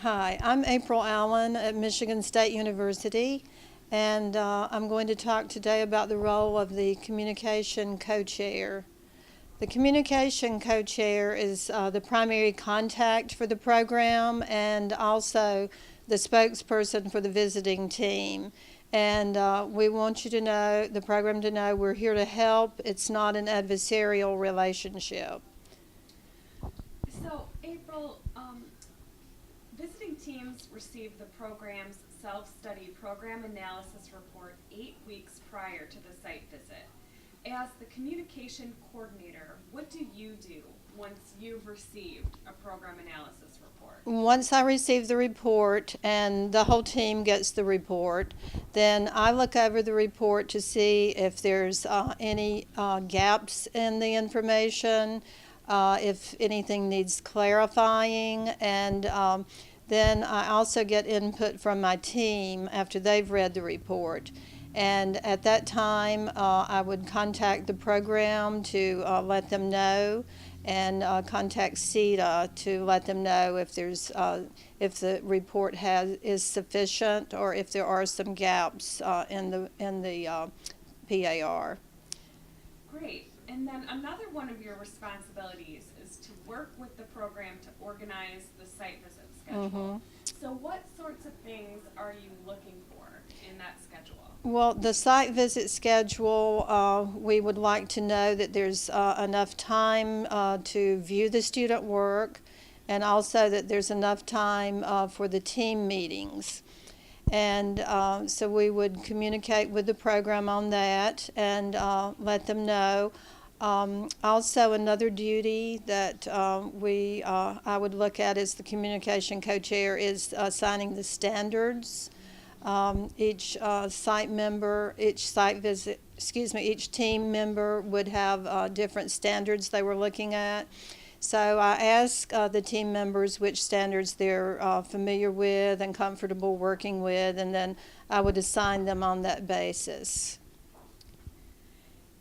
Hi, I'm April Allen at Michigan State University, and I'm going to talk today about the role of the communication co-chair. The communication co-chair is the primary contact for the program and also the spokesperson for the visiting team. And we want you to know, the program to know, we're here to help. It's not an adversarial relationship. So, April, visiting teams receive the program's self-study program analysis report 8 weeks prior to the site visit. As the communication coordinator, what do you do once you've received a program analysis report? Once I receive the report and the whole team gets the report, then I look over the report to see if there's any gaps in the information, if anything needs clarifying, and then I also get input from my team after they've read the report. And at that time, I would contact the program to let them know, and contact CETA to let them know if there's if the report is sufficient or if there are some gaps in the PAR. Great. And then another one of your responsibilities is to work with the program to organize the site visit schedule. So what sorts of things are you looking for in that schedule? Well, the site visit schedule, we would like to know that there's enough time to view the student work, and also that there's enough time for the team meetings. And so we would communicate with the program on that and let them know. Also, another duty that I would look at as the communication co-chair is assigning the standards. Each each team member would have different standards they were looking at. So I ask the team members which standards they're familiar with and comfortable working with, and then I would assign them on that basis.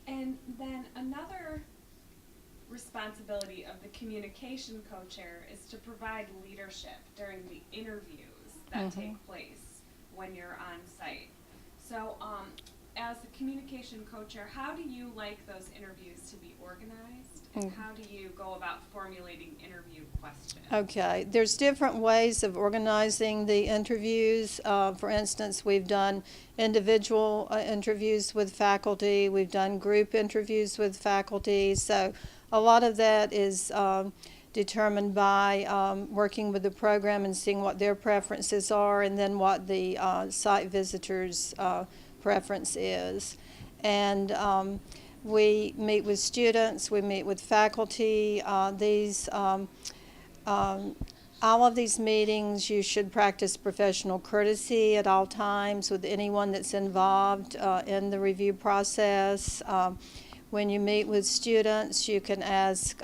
And then another responsibility of the communication co-chair is to provide leadership during the interviews that take place when you're on site. So, as the communication co-chair, how do you like those interviews to be organized? And how do you go about formulating interview questions? Okay, there's different ways of organizing the interviews. For instance, we've done individual interviews with faculty, we've done group interviews with faculty, so a lot of that is determined by working with the program and seeing what their preferences are, and then what the site visitors' preference is. And we meet with students, we meet with faculty. All of these meetings, you should practice professional courtesy at all times with anyone that's involved in the review process. When you meet with students, you can ask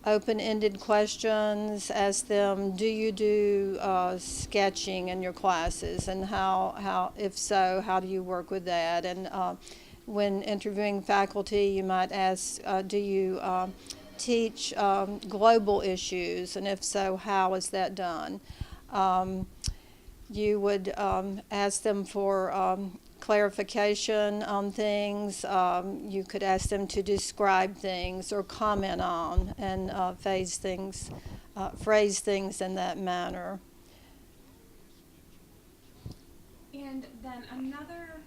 open-ended questions. Ask them, do you do sketching in your classes, and if so, how do you work with that? And when interviewing faculty, you might ask, do you teach global issues, and if so, how is that done? You would ask them for clarification on things. You could ask them to describe things or comment on, and phrase things in that manner. And then another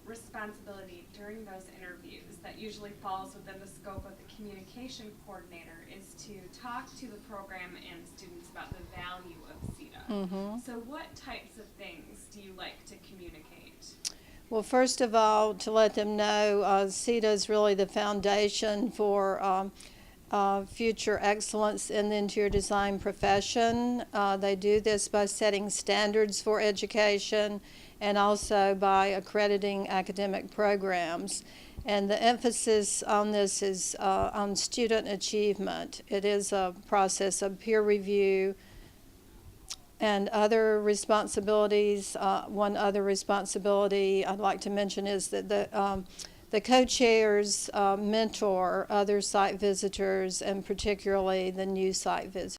responsibility during those interviews that usually falls within the scope of the communication coordinator is to talk to the program and students about the value of CETA. So what types of things do you like to communicate? Well, first of all, to let them know CETA is really the foundation for future excellence in the interior design profession. They do this by setting standards for education and also by accrediting academic programs. And the emphasis on this is on student achievement. It is a process of peer review and other responsibilities. One other responsibility I'd like to mention is that the co-chairs mentor other site visitors, and particularly the new site visitors.